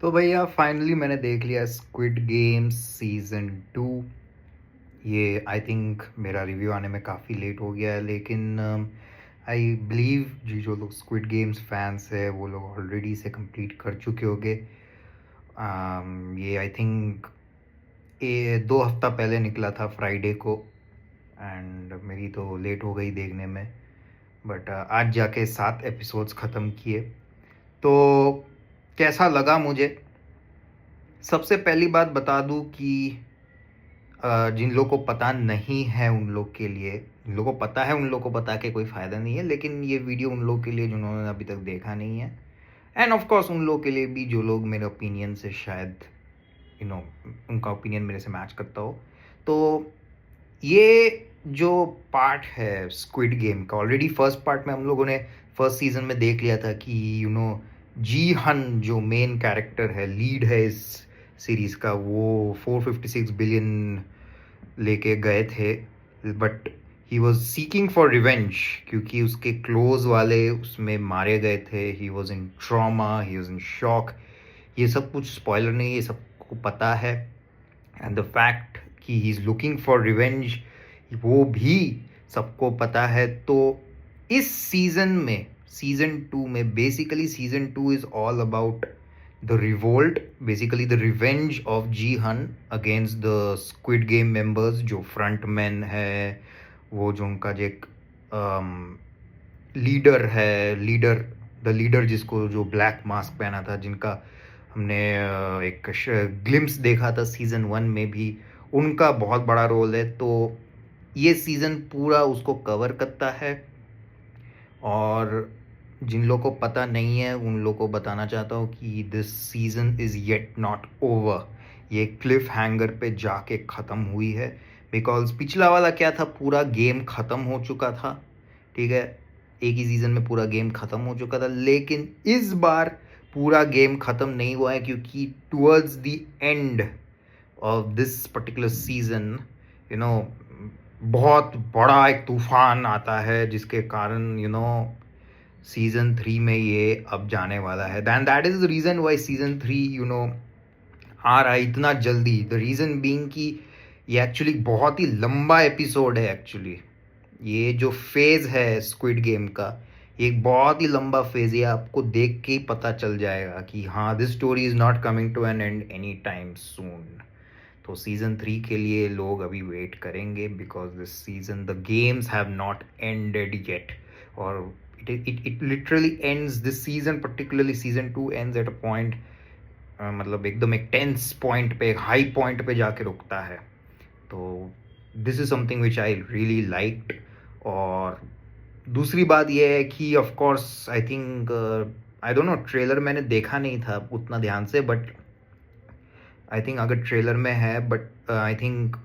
तो भैया फाइनली मैंने देख लिया स्क्विड गेम्स सीज़न 2। ये आई थिंक मेरा रिव्यू आने में काफ़ी लेट हो गया है, लेकिन आई बिलीव जी जो लोग स्क्विड गेम्स फैंस है वो लोग ऑलरेडी इसे कंप्लीट कर चुके होंगे। ये आई थिंक ये 2 हफ्ता पहले निकला था फ्राइडे को, एंड मेरी तो लेट हो गई देखने में। बट आज जाके 7 एपिसोड्स ख़त्म किए। तो कैसा लगा मुझे, सबसे पहली बात बता दूं कि जिन लोगों को पता नहीं है उन लोग के लिए, जिन लोगों को पता है उन लोगों को बता के कोई फ़ायदा नहीं है, लेकिन ये वीडियो उन लोगों के लिए जिन्होंने अभी तक देखा नहीं है, एंड ऑफ कोर्स उन लोगों के लिए भी जो लोग मेरे ओपिनियन से शायद यू नो उनका ओपिनियन मेरे से मैच करता हो। तो ये जो पार्ट है स्क्विड गेम का, ऑलरेडी फर्स्ट पार्ट में हम लोगों ने फर्स्ट सीजन में देख लिया था कि जी हन जो मेन कैरेक्टर है, लीड है इस सीरीज का, वो 456 बिलियन लेके गए थे। But he was seeking for revenge क्योंकि उसके क्लोज वाले उसमें मारे गए थे। He was in trauma, he was in shock. ये सब कुछ स्पॉइलर नहीं, ये सबको पता है। एंड द फैक्ट कि he is looking for revenge वो भी सबको पता है। तो इस सीज़न में, सीज़न 2 में, basically season 2 is all about the revolt, basically the revenge of Gihun against the squid game members जो फ्रंट मैन है, वो जो उनका जो एक लीडर है, द लीडर जिसको जो ब्लैक मास्क पहना था, जिनका हमने एक ग्लिम्स देखा था सीज़न 1 में भी, उनका बहुत बड़ा रोल है। तो ये सीज़न पूरा उसको कवर करता है। और जिन लोगों को पता नहीं है उन लोगों को बताना चाहता हूँ कि this season is yet not over. ये क्लिफ हैंगर पे जाके ख़त्म हुई है, बिकॉज पिछला वाला क्या था, पूरा गेम ख़त्म हो चुका था। ठीक है, एक ही सीज़न में पूरा गेम ख़त्म हो चुका था, लेकिन इस बार पूरा गेम ख़त्म नहीं हुआ है क्योंकि towards the end of this particular season बहुत बड़ा एक तूफान आता है जिसके कारण सीज़न 3 में ये अब जाने वाला है। That is the reason why season 3 आ रहा है इतना जल्दी। द रीज़न बीइंग कि ये एक्चुअली बहुत ही लंबा एपिसोड है। एक्चुअली ये जो फेज़ है स्क्विड गेम का, ये एक बहुत ही लंबा फेज़ है। आपको देख के ही पता चल जाएगा कि हाँ, this story is not coming to an end any time soon. तो सीज़न 3 के लिए लोग अभी वेट करेंगे, because this season the games have not ended yet. और it literally ends this season, particularly season 2 ends at a point, मतलब एकदम एक टेंस पॉइंट पे, एक हाई पॉइंट पे जाके रुकता है। तो this is something which I really liked. और दूसरी बात यह है कि of course I think, I don't know, trailer मैंने देखा नहीं था उतना ध्यान से, बट आई थिंक अगर ट्रेलर में है, but I think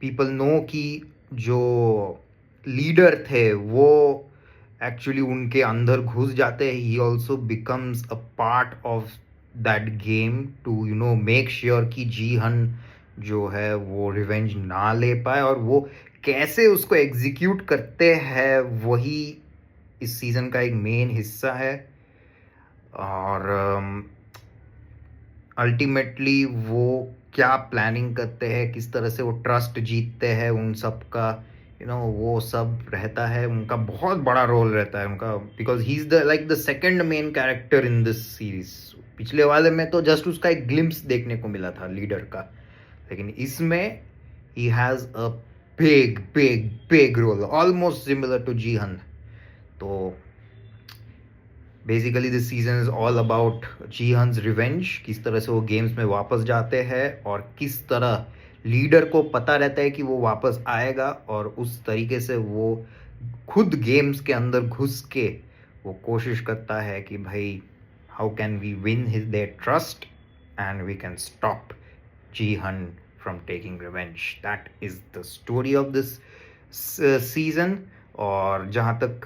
people know कि जो लीडर थे वो एक्चुअली उनके अंदर घुस जाते हैं। He also becomes a part of that game to make sure कि जी हन जो है वो रिवेंज ना ले पाए, और वो कैसे उसको एग्जीक्यूट करते हैं वही इस सीज़न का एक मेन हिस्सा है। और अल्टीमेटली वो क्या प्लानिंग करते हैं, किस तरह से वो ट्रस्ट जीतते हैं उन सब का, वो सब रहता है। उनका बहुत बड़ा रोल रहता है उनका, because he is the like the second main character in this series. पिछले वाले में तो जस्ट उसका एक ग्लिम्स देखने को मिला था लीडर का, लेकिन इसमें ही has a big big big role, almost similar to Gihun. तो basically this season is all about जीहन्स रिवेंज, किस तरह से वो गेम्स में वापस जाते हैं और किस तरह लीडर को पता रहता है कि वो वापस आएगा, और उस तरीके से वो खुद गेम्स के अंदर घुस के वो कोशिश करता है कि भाई how can we win his their trust and we can stop Gihun from taking revenge. That is the story of this season. और जहाँ तक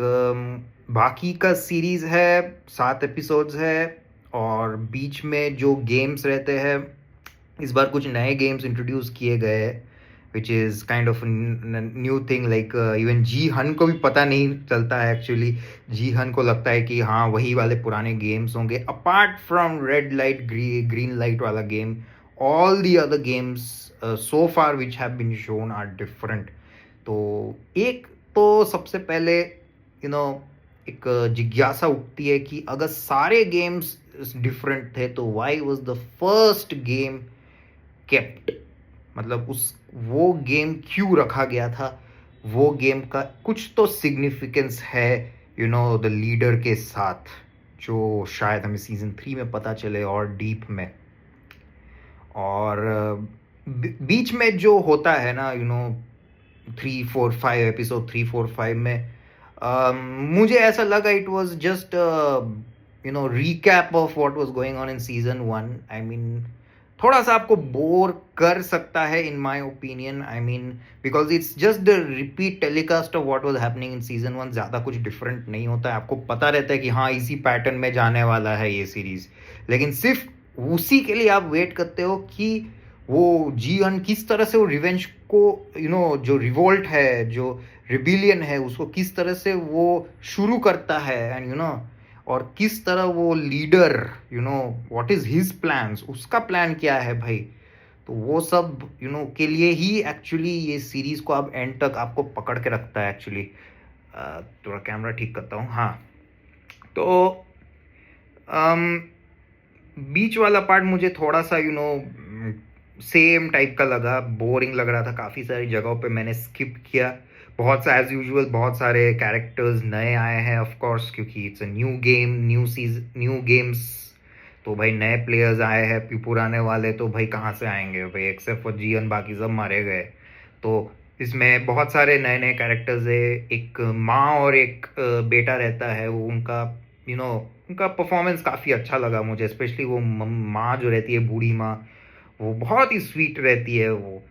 बाकी का सीरीज़ है, 7 एपिसोड्स है, और बीच में जो गेम्स रहते हैं, इस बार कुछ नए गेम्स इंट्रोड्यूस किए गए हैं। Which is kind of new thing. Like even Gi Hun को भी पता नहीं चलता है एक्चुअली। जी हन को लगता है कि हाँ वही वाले पुराने गेम्स होंगे, apart from red light green light वाला game. All the other games so far which have been shown are different. तो एक तो सबसे पहले एक जिज्ञासा उठती है कि अगर सारे गेम्स डिफरेंट थे तो why was the first game kept. मतलब उस वो गेम क्यों रखा गया था। वो गेम का कुछ तो सिग्निफिकेंस है द लीडर के साथ, जो शायद हमें सीजन 3 में पता चले और डीप में। और बीच में जो होता है ना 3 4 5 एपिसोड 3 4 5 में मुझे ऐसा लगा it was just recap of what was going on in season 1। I mean थोड़ा सा आपको बोर कर सकता है in my opinion. I mean because it's just the repeat telecast of what was happening in season 1। ज़्यादा कुछ different नहीं होता है, आपको पता रहता है कि हाँ इसी पैटर्न में जाने वाला है ये सीरीज। लेकिन सिर्फ उसी के लिए आप वेट करते हो कि वो जीवन किस तरह से वो रिवेंज को जो रिवोल्ट है, जो रिबिलियन है, उसको किस तरह से वो शुरू करता है। एंड और किस तरह वो leader what is his plans, उसका प्लान क्या है भाई। तो वो सब के लिए ही एक्चुअली ये सीरीज को अब एंड तक आपको पकड़ के रखता है एक्चुअली। थोड़ा कैमरा ठीक करता हूँ। हाँ, तो बीच वाला पार्ट मुझे थोड़ा सा सेम टाइप का लगा, बोरिंग लग रहा था। काफ़ी सारी जगहों पे मैंने स्किप किया। बहुत सा एज यूजुअल बहुत सारे कैरेक्टर्स नए आए हैं ऑफ कोर्स, क्योंकि it's a new game, new games. तो भाई नए प्लेयर्स आए हैं, पुराने वाले तो भाई कहाँ से आएंगे भाई, एक्सेप्ट फॉर जीवन बाकी सब मारे गए। तो इसमें बहुत सारे नए नए कैरेक्टर्स है। एक माँ और एक बेटा रहता है, वो उनका उनका परफॉर्मेंस काफ़ी अच्छा लगा मुझे। स्पेशली वो माँ जो रहती है, बूढ़ी माँ, वो बहुत ही स्वीट रहती है वो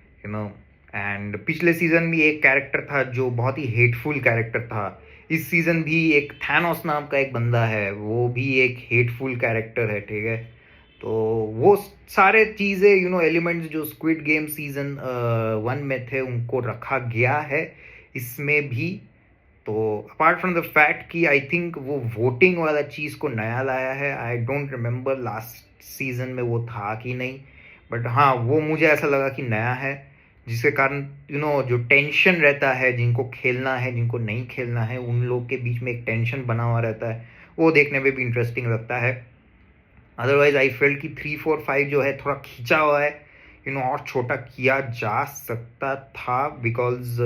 एंड पिछले सीजन भी एक कैरेक्टर था जो बहुत ही हेटफुल कैरेक्टर था। इस सीजन भी एक थैनोस नाम का एक बंदा है, वो भी एक हेटफुल कैरेक्टर है, ठीक है। तो वो सारे चीज़ें एलिमेंट्स जो स्क्विड गेम सीजन 1 में थे उनको रखा गया है इसमें भी। तो अपार्ट फ्रॉम द फैक्ट कि आई थिंक वो वोटिंग वाला चीज़ को नया लाया है। I don't remember last season में वो था कि नहीं, बट हाँ वो मुझे ऐसा लगा कि नया है, जिसके कारण जो टेंशन रहता है, जिनको खेलना है जिनको नहीं खेलना है, उन लोग के बीच में एक टेंशन बना हुआ रहता है, वो देखने में भी इंटरेस्टिंग लगता है। अदरवाइज आई फेल्ट कि 3 4 5 जो है थोड़ा खींचा हुआ है, और छोटा किया जा सकता था। बिकॉज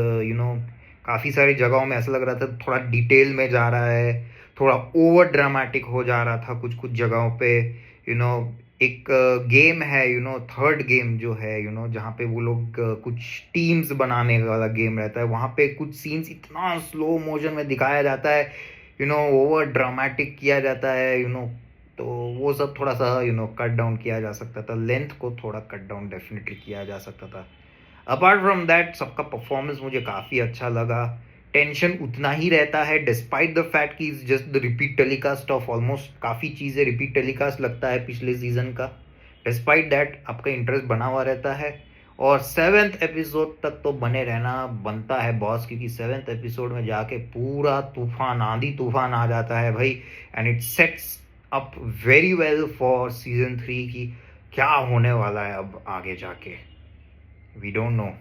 काफ़ी सारी जगहों में ऐसा लग रहा था थोड़ा डिटेल में जा रहा है, थोड़ा ओवर ड्रामेटिक हो जा रहा था कुछ कुछ जगहों पे। एक गेम है थर्ड गेम जो है जहाँ पे वो लोग कुछ टीम्स बनाने वाला गेम रहता है, वहाँ पे कुछ सीन्स इतना स्लो मोशन में दिखाया जाता है, ओवर ड्रामेटिक किया जाता है तो वो सब थोड़ा सा कट डाउन किया जा सकता था, लेंथ को थोड़ा कट डाउन डेफिनेटली किया जा सकता था। अपार्ट फ्रॉम दैट सबका परफॉर्मेंस मुझे काफ़ी अच्छा लगा। टेंशन उतना ही रहता है डिस्पाइट द फैक्ट कि is just the repeat telecast of almost काफ़ी चीज़ें रिपीट टेलीकास्ट लगता है पिछले सीजन का। डिस्पाइट दैट आपका इंटरेस्ट बना हुआ रहता है। और 7th एपिसोड तक तो बने रहना बनता है बॉस, क्योंकि 7th एपिसोड में जाके पूरा तूफान, आंधी तूफान आ जाता है भाई। And it sets up very well for season 3 की क्या होने वाला है अब आगे जाके, वी डोंट नो।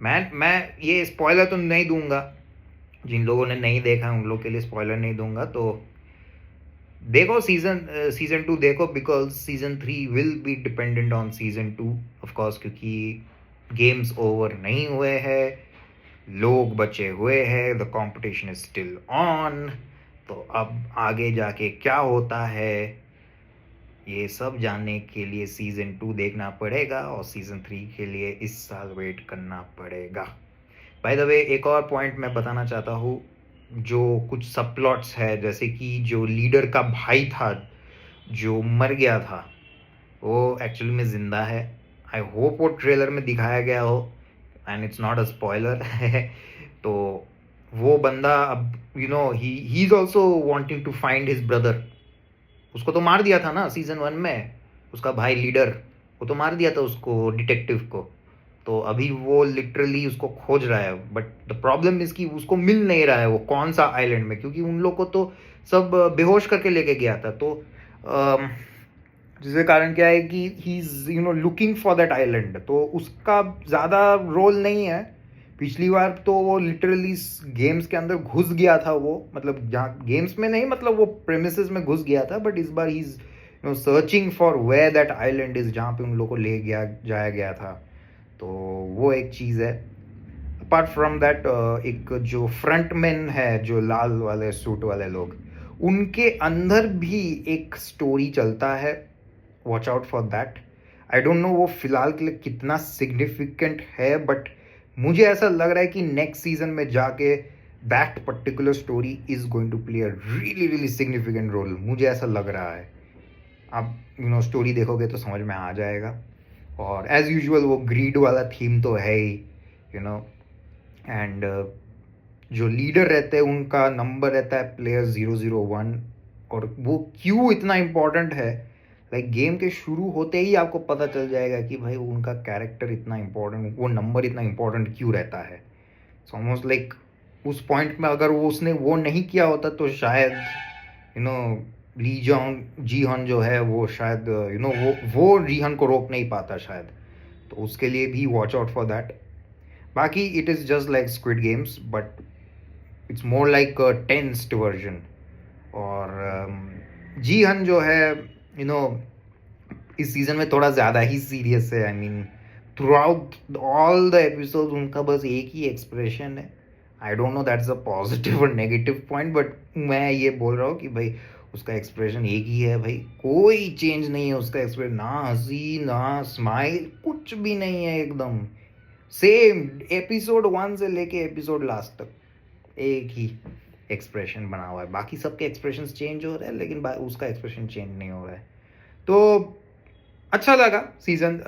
मैं ये स्पॉइलर तो नहीं दूंगा, जिन लोगों ने नहीं देखा उन लोग के लिए स्पॉइलर नहीं दूंगा। तो देखो सीजन 2 देखो, because season 3 will be dependent on season 2 of course, क्योंकि गेम्स ओवर नहीं हुए हैं, लोग बचे हुए हैं, the competition is still on. तो अब आगे जाके क्या होता है ये सब जानने के लिए सीजन 2 देखना पड़ेगा, और सीजन 3 के लिए इस साल वेट करना पड़ेगा। बाय द वे एक और पॉइंट मैं बताना चाहता हूँ, जो कुछ सब प्लॉट्स है, जैसे कि जो लीडर का भाई था जो मर गया था, वो एक्चुअली में जिंदा है। आई होप वो ट्रेलर में दिखाया गया हो and it's not a spoiler. तो वो बंदा अब he is also wanting to find his brother. उसको तो मार दिया था ना सीजन 1 में, उसका भाई लीडर, वो तो मार दिया था उसको, डिटेक्टिव को। तो अभी वो लिटरली उसको खोज रहा है, बट द प्रॉब्लम इज कि उसको मिल नहीं रहा है वो कौन सा आइलैंड में, क्योंकि उन लोग को तो सब बेहोश करके लेके गया था। तो जिसके कारण क्या है कि he is looking for that island, तो उसका ज़्यादा रोल नहीं है। पिछली बार तो वो लिटरली गेम्स के अंदर घुस गया था, वो मतलब जहाँ गेम्स में नहीं, मतलब वो प्रेमिसेस में घुस गया था, बट इस बार ही is searching for where that island is, जहाँ पे उन लोग को ले गया जाया गया था। तो वो एक चीज़ है। अपार्ट फ्रॉम दैट, एक जो फ्रंटमैन है, जो लाल वाले सूट वाले लोग, उनके अंदर भी एक स्टोरी चलता है। Watch out for that. I don't know वो फिलहाल के लिए कितना सिग्निफिकेंट है, बट मुझे ऐसा लग रहा है कि नेक्स्ट सीजन में जाके that particular story is going to play a really really significant role, मुझे ऐसा लग रहा है। आप स्टोरी देखोगे तो समझ में आ जाएगा। और एज यूजुअल वो ग्रीड वाला थीम तो है ही, यू नो एंड जो लीडर रहते हैं उनका नंबर रहता है प्लेयर 001। और वो क्यों इतना इम्पोर्टेंट है, लाइक गेम के शुरू होते ही आपको पता चल जाएगा कि भाई उनका कैरेक्टर इतना इम्पोर्टेंट, वो नंबर इतना इम्पोर्टेंट क्यों रहता है। सो ऑलमोस्ट लाइक उस पॉइंट में अगर वो उसने वो नहीं किया होता तो शायद यू नो जी हन जो है वो शायद वो रीहन को रोक नहीं पाता शायद। तो उसके लिए भी वॉच आउट फॉर दैट। बाकी it is just like squid games, but it's more like a tensed version. और जी हन जो है यू नो इस सीजन में थोड़ा ज़्यादा ही सीरियस है। I mean through out all the episode उनका बस एक ही एक्सप्रेशन है। I don't know that's a positive और नेगेटिव पॉइंट, बट मैं ये बोल रहा हूँ कि भाई उसका एक्सप्रेशन एक ही है भाई, कोई चेंज नहीं है उसका एक्सप्रेशन, ना हंसी ना स्माइल, कुछ भी नहीं है, एकदम सेम एपिसोड 1 से लेके एपिसोड लास्ट तक एक ही एक्सप्रेशन बना हुआ है। बाकी सबके एक्सप्रेशन चेंज हो रहे हैं, लेकिन उसका एक्सप्रेशन चेंज नहीं हो रहा है। तो अच्छा लगा सीजन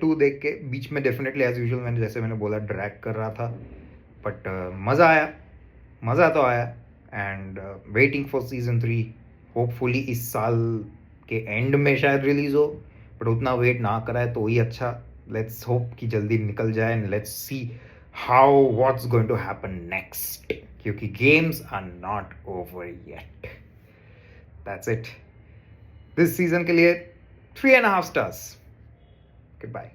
2 देख के। बीच में डेफिनेटली एज यूजुअल मैंने बोला ड्रैग कर रहा था, बट मज़ा आया, मज़ा तो आया। And waiting for season 3, hopefully इस साल के एंड में शायद रिलीज हो, बट उतना वेट ना कराए तो ही अच्छा। लेट्स होप कि जल्दी निकल जाए and let's see how what's going to happen next, क्योंकि games are not over yet. That's it this season के लिए 3.5 stars. Goodbye.